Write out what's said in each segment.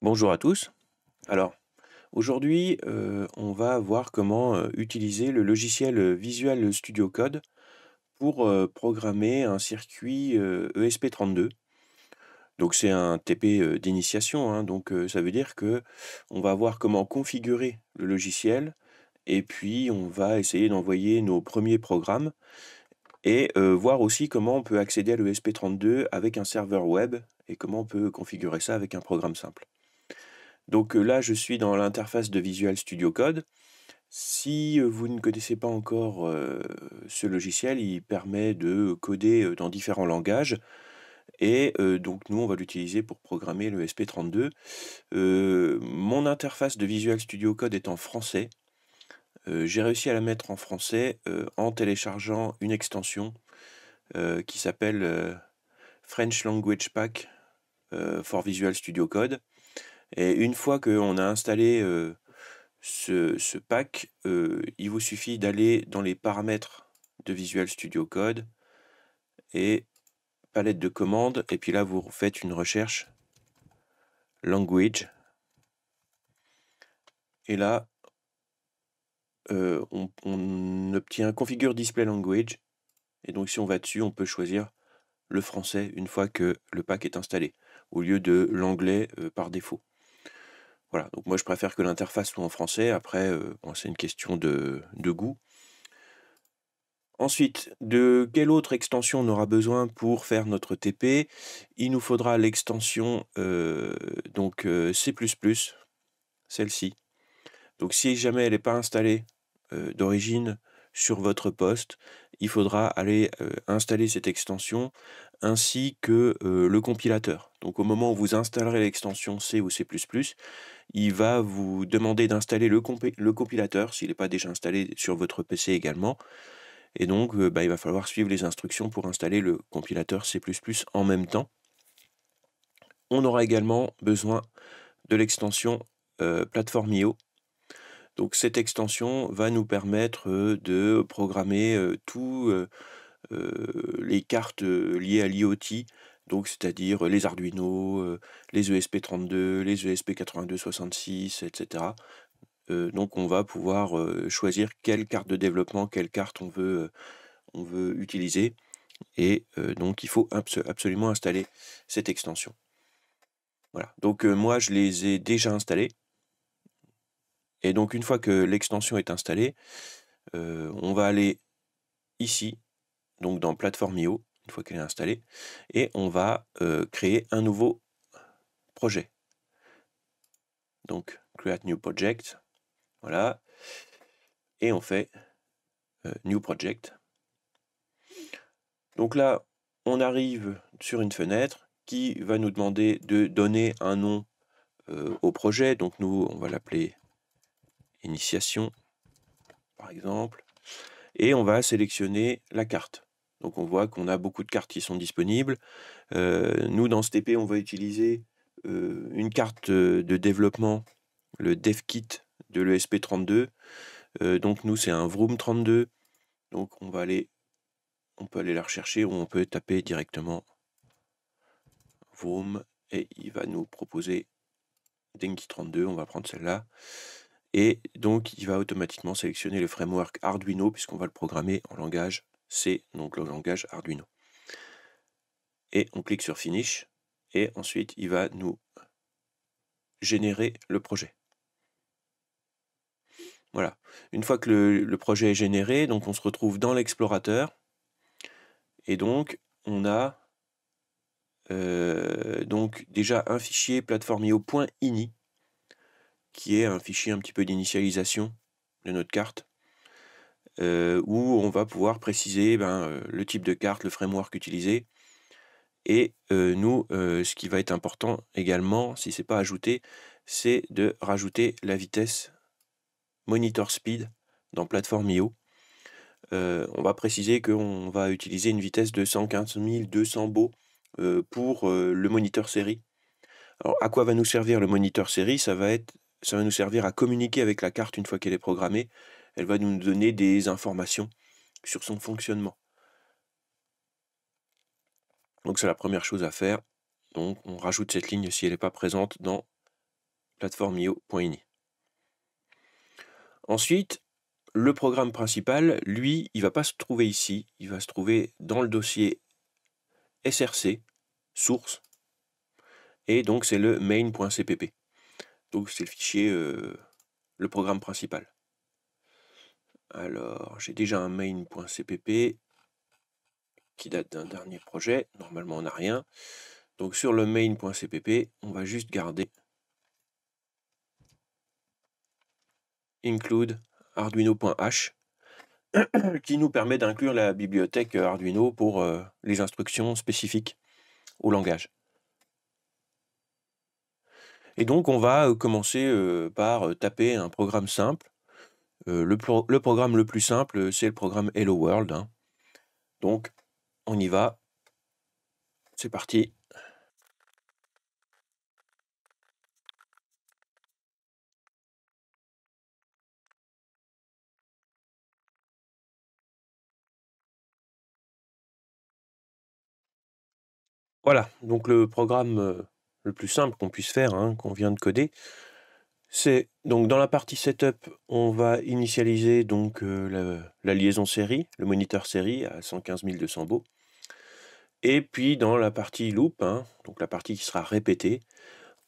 Bonjour à tous. Alors, aujourd'hui, on va voir comment, utiliser le logiciel, Visual Studio Code pour, programmer un circuit, ESP32. Donc c'est un TP, d'initiation, hein, donc ça veut dire que on va voir comment configurer le logiciel et puis on va essayer d'envoyer nos premiers programmes et voir aussi comment on peut accéder à l'ESP32 avec un serveur web et comment on peut configurer ça avec un programme simple. Donc là, je suis dans l'interface de Visual Studio Code. Si, vous ne connaissez pas encore, ce logiciel, il permet de coder, dans différents langages et donc nous, on va l'utiliser pour programmer le SP32. Mon interface de Visual Studio Code est en français. J'ai réussi à la mettre en français, en téléchargeant une extension, qui s'appelle, French Language Pack, for Visual Studio Code et une fois qu'on a installé, ce pack, il vous suffit d'aller dans les paramètres de Visual Studio Code et palette de commandes et puis là vous faites une recherche language et là, on obtient configure display language et donc si on va dessus, on peut choisir le français une fois que le pack est installé, au lieu de l'anglais, par défaut. Voilà, donc moi je préfère que l'interface soit en français, après, bon c'est une question de goût. Ensuite, de quelle autre extension on aura besoin pour faire notre TP? Il nous faudra l'extension, donc C++, celle-ci. Donc si jamais elle n'est pas installée, d'origine sur votre poste, il faudra aller, installer cette extension ainsi que, le compilateur. Donc au moment où vous installerez l'extension C ou C++, il va vous demander d'installer le compilateur s'il n'est pas déjà installé sur votre PC également. Et donc, il va falloir suivre les instructions pour installer le compilateur C++ en même temps. On aura également besoin de l'extension, Platform.io. Donc cette extension va nous permettre, de programmer, tous, les cartes, liées à l'IoT, donc c'est-à-dire, les Arduino, les ESP32, les ESP8266 et cetera. Donc on va pouvoir, choisir quelle carte de développement, quelle carte on veut utiliser et donc il faut absolument installer cette extension. Voilà, donc moi je les ai déjà installés et donc une fois que l'extension est installée, on va aller ici, donc dans Platform.io, une fois qu'elle est installée et on va, créer un nouveau projet. Donc create new project, voilà et on fait, new project. Donc là, on arrive sur une fenêtre qui va nous demander de donner un nom, au projet. Donc nous, on va l'appeler initiation, par exemple, et on va sélectionner la carte. Donc on voit qu'on a beaucoup de cartes qui sont disponibles. Nous, dans ce TP, on va utiliser, une carte, de développement, le dev kit de l'ESP32. Donc nous, c'est un Vroom 32. Donc on peut aller la rechercher ou on peut taper directement Vroom et il va nous proposer Denki 32, on va prendre celle-là. Et donc il va automatiquement sélectionner le framework Arduino puisqu'on va le programmer en langage C, donc le langage Arduino. Et on clique sur Finish et ensuite il va nous générer le projet. Voilà. Une fois que le projet est généré, donc on se retrouve dans l'explorateur et donc on a donc déjà un fichier platformio.ini qui est un fichier un petit peu d'initialisation de notre carte, où on va pouvoir préciser le type de carte, le framework utilisé et nous, ce qui va être important également, si c'est pas ajouté, c'est de rajouter la vitesse monitor speed dans Platform.io. On va préciser qu'on va utiliser une vitesse de 115 200 baux, pour, le moniteur série. Alors à quoi va nous servir le moniteur série? Ça va nous servir à communiquer avec la carte une fois qu'elle est programmée. Elle va nous donner des informations sur son fonctionnement. Donc c'est la première chose à faire. Donc on rajoute cette ligne si elle n'est pas présente dans plateforme.io.ini. Ensuite, le programme principal, lui, il ne va pas se trouver ici, il va se trouver dans le dossier src, source, et donc c'est le main.cpp. Donc c'est le fichier, le programme principal. Alors, j'ai déjà un main.cpp qui date d'un dernier projet, normalement on n'a rien. Donc sur le main.cpp, on va juste garder include arduino.h qui nous permet d'inclure la bibliothèque Arduino pour les instructions spécifiques au langage. Et donc on va commencer par taper un programme simple. Le programme le plus simple, c'est le programme Hello World, hein. Donc on y va, c'est parti. Voilà, donc le programme le plus simple qu'on puisse faire, hein, qu'on vient de coder, c'est donc dans la partie setup, on va initialiser donc la liaison série, le moniteur série à 115 200 baux. Et puis dans la partie loop, hein, donc la partie qui sera répétée,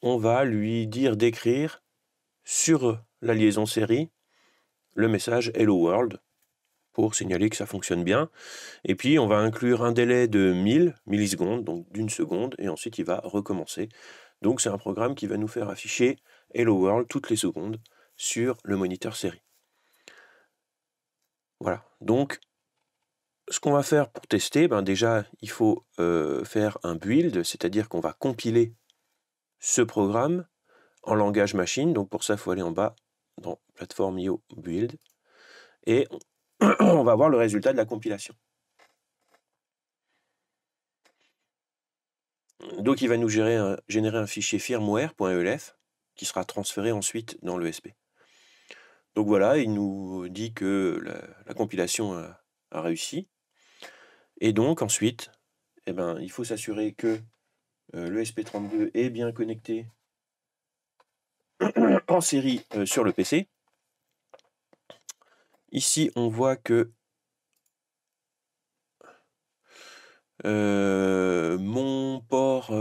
on va lui dire d'écrire sur la liaison série le message Hello World pour signaler que ça fonctionne bien. Et puis on va inclure un délai de 1000 millisecondes, donc d'une seconde, et ensuite il va recommencer. Donc c'est un programme qui va nous faire afficher Hello World toutes les secondes sur le moniteur série. Voilà, donc ce qu'on va faire pour tester, déjà il faut faire un build, c'est-à-dire qu'on va compiler ce programme en langage machine. Donc pour ça, il faut aller en bas dans plateforme.io build et on va voir le résultat de la compilation. Donc il va nous générer un fichier firmware.elf qui sera transféré ensuite dans l'ESP. Donc voilà, il nous dit que la compilation a réussi. Et donc ensuite, il faut s'assurer que l'ESP32 est bien connecté en série sur le PC. Ici, on voit que mon port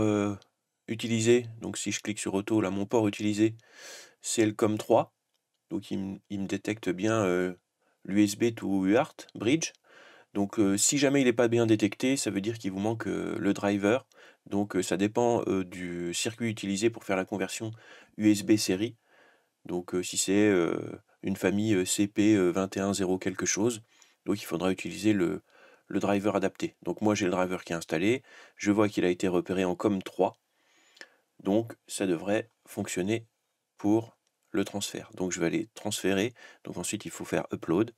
utilisé, donc si je clique sur auto, là, mon port utilisé, c'est le COM3. Donc il me détecte bien l'USB to UART bridge. Donc si jamais il n'est pas bien détecté, ça veut dire qu'il vous manque le driver. Donc ça dépend du circuit utilisé pour faire la conversion USB série. Donc si c'est une famille CP210 quelque chose, donc il faudra utiliser le driver adapté. Donc moi j'ai le driver qui est installé, je vois qu'il a été repéré en COM3, donc ça devrait fonctionner pour le transfert. Donc je vais aller transférer, donc ensuite il faut faire upload,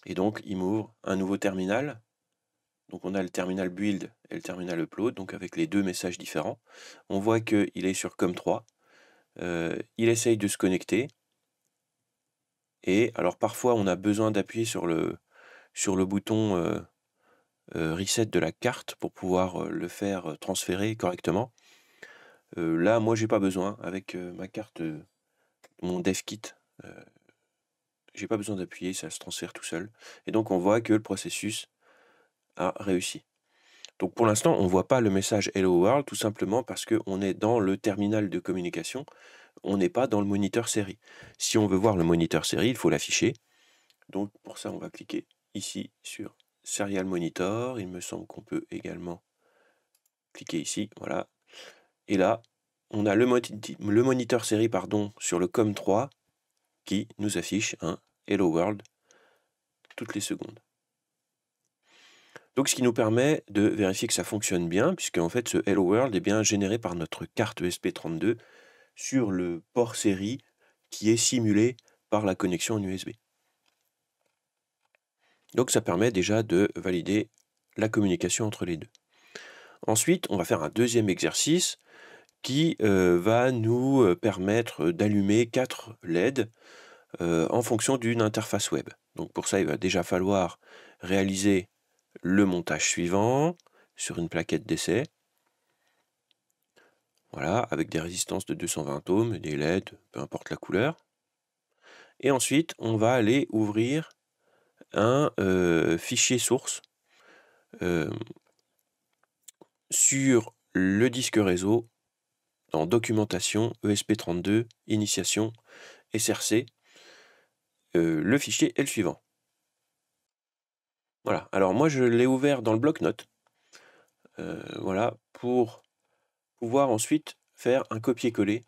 et donc il m'ouvre un nouveau terminal. Donc on a le terminal build et le terminal upload, donc avec les deux messages différents. On voit qu'il est sur COM3, il essaye de se connecter, et alors parfois on a besoin d'appuyer sur le bouton reset de la carte pour pouvoir le faire transférer correctement. Là, moi, j'ai pas besoin. Avec ma carte, mon DevKit, j'ai pas besoin d'appuyer, ça se transfère tout seul. Et donc, on voit que le processus a réussi. Donc, pour l'instant, on ne voit pas le message Hello World, tout simplement parce qu'on est dans le terminal de communication, on n'est pas dans le moniteur série. Si on veut voir le moniteur série, il faut l'afficher. Donc, pour ça, on va cliquer ici sur Serial Monitor. Il me semble qu'on peut également cliquer ici, voilà. Et là, on a le moniteur série sur le COM3 qui nous affiche un Hello World toutes les secondes. Donc ce qui nous permet de vérifier que ça fonctionne bien, puisque en fait ce Hello World est bien généré par notre carte ESP32 sur le port série qui est simulé par la connexion en USB. Donc ça permet déjà de valider la communication entre les deux. Ensuite, on va faire un deuxième exercice qui va nous permettre d'allumer 4 LED en fonction d'une interface web. Donc pour ça, il va déjà falloir réaliser le montage suivant sur une plaquette d'essai. Voilà, avec des résistances de 220 ohms, des LED, peu importe la couleur. Et ensuite, on va aller ouvrir un, fichier source, hem, sur le disque réseau dans documentation, ESP32, initiation, SRC. Le fichier est le suivant. Voilà, alors moi je l'ai ouvert dans le bloc-notes, voilà, pour pouvoir ensuite faire un copier-coller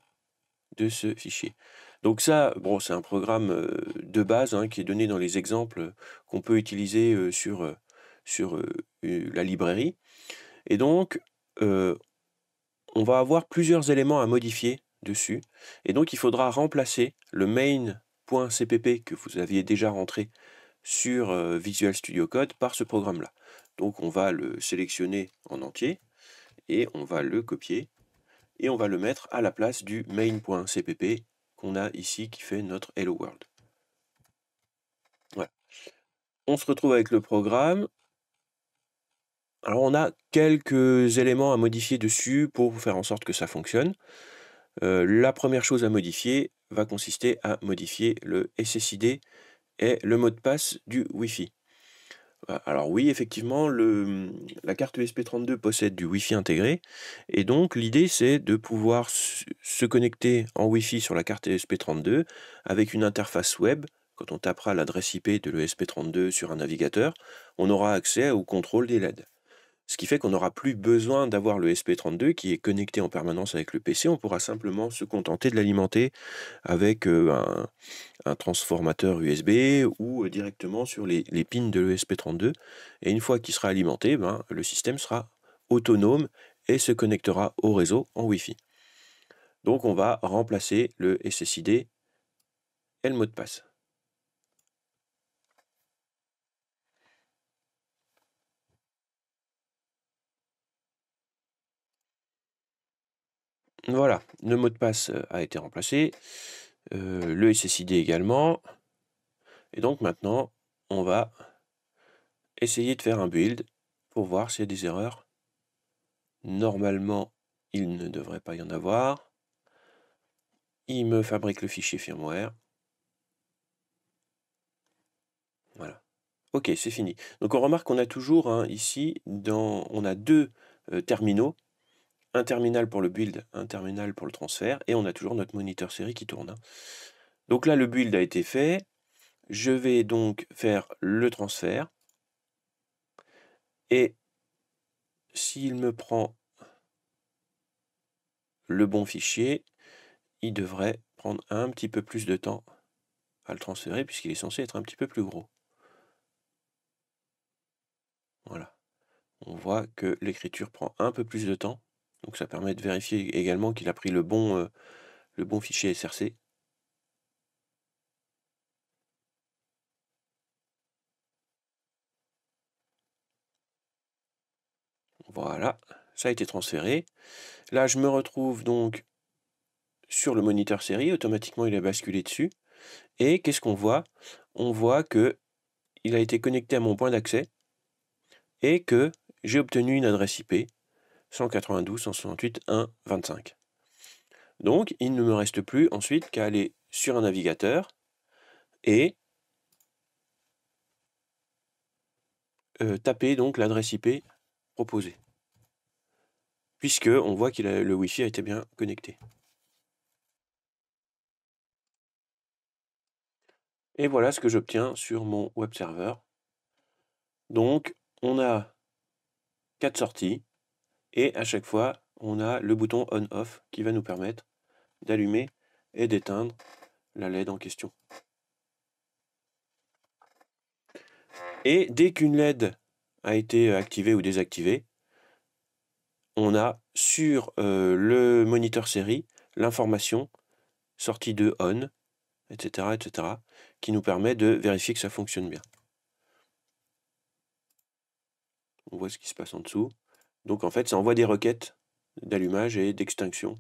de ce fichier. Donc ça, bon, c'est un programme, de base, hein, qui est donné dans les exemples, qu'on peut utiliser, sur la librairie et donc, heu, on va avoir plusieurs éléments à modifier dessus et donc il faudra remplacer le main.cpp que vous aviez déjà rentré sur, Visual Studio Code par ce programme-là. Donc on va le sélectionner en entier et on va le copier et on va le mettre à la place du main.cpp qu'on a ici qui fait notre hello world. Voilà. On se retrouve avec le programme. Alors on a quelques éléments à modifier dessus pour faire en sorte que ça fonctionne. La première chose à modifier va consister à modifier le SSID et le mot de passe du Wi-Fi. Alors oui, effectivement, la carte ESP32 possède du Wi-Fi intégré et donc l'idée, c'est de pouvoir se connecter en Wi-Fi sur la carte ESP32 avec une interface web. Quand on tapera l'adresse IP de l'ESP32 sur un navigateur, on aura accès au contrôle des LED. Ce qui fait qu'on n'aura plus besoin d'avoir le ESP32 qui est connecté en permanence avec le PC, on pourra simplement se contenter de l'alimenter avec, un transformateur USB ou directement sur les pins de l'ESP32 et une fois qu'il sera alimenté, ben, le système sera autonome et se connectera au réseau en Wi-Fi. Donc on va remplacer le SSID et le mot de passe. Voilà, le mot de passe, a été remplacé, le SSID également et donc maintenant on va essayer de faire un build pour voir s'il y a des erreurs. Normalement, il ne devrait pas y en avoir. Il me fabrique le fichier firmware. Voilà. OK, c'est fini. Donc on remarque qu'on a toujours, hein, ici, on a 2 terminaux, un terminal pour le build, un terminal pour le transfert et on a toujours notre moniteur série qui tourne, hein. Donc là, le build a été fait. Je vais donc faire le transfert et s'il me prend le bon fichier, il devrait prendre un petit peu plus de temps à le transférer puisqu'il est censé être un petit peu plus gros. Voilà. On voit que l'écriture prend un peu plus de temps, donc ça permet de vérifier également qu'il a pris le bon fichier SRC. Voilà, ça a été transféré. Là, je me retrouve donc sur le moniteur série, automatiquement il est basculé dessus. Et qu'est-ce qu'on voit? On voit que il a été connecté à mon point d'accès et que j'ai obtenu une adresse IP 192.168.1.25. Donc, il ne me reste plus ensuite qu'à aller sur un navigateur et taper donc l'adresse IP proposée. Puisque on voit que le Wi-Fi a été bien connecté. Et voilà ce que j'obtiens sur mon web serveur. Donc, on a 4 sorties et à chaque fois, on a le bouton on/off qui va nous permettre d'allumer et d'éteindre la LED en question. Et dès qu'une LED a été activée ou désactivée, on a sur le moniteur série l'information sortie de on, etc., qui nous permet de vérifier que ça fonctionne bien. On voit ce qui se passe en dessous. Donc en fait, ça envoie des requêtes d'allumage et d'extinction.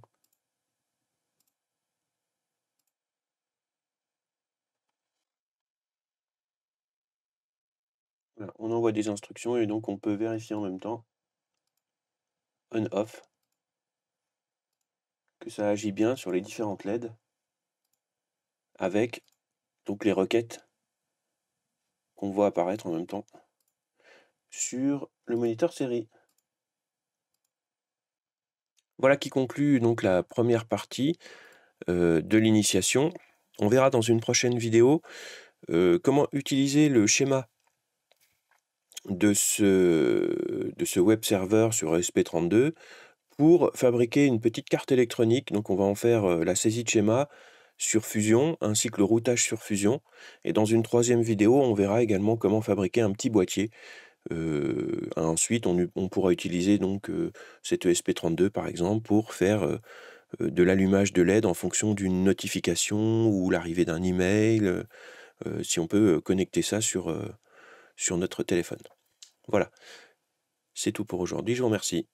Voilà, on envoie des instructions et donc on peut vérifier en même temps on/off. que ça agit bien sur les différentes LED avec donc les requêtes qu'on voit apparaître en même temps sur le moniteur série. Voilà qui conclut donc la première partie, de l'initiation. On verra dans une prochaine vidéo, comment utiliser le schéma de ce web serveur sur ESP32 pour fabriquer une petite carte électronique. Donc on va en faire, la saisie de schéma sur Fusion, ainsi que le routage sur Fusion, et dans une troisième vidéo, on verra également comment fabriquer un petit boîtier. Ensuite on pourra utiliser donc, cet ESP32 par exemple pour faire, de l'allumage de LED en fonction d'une notification ou l'arrivée d'un email, si on peut, connecter ça sur notre téléphone. Voilà, c'est tout pour aujourd'hui, je vous remercie.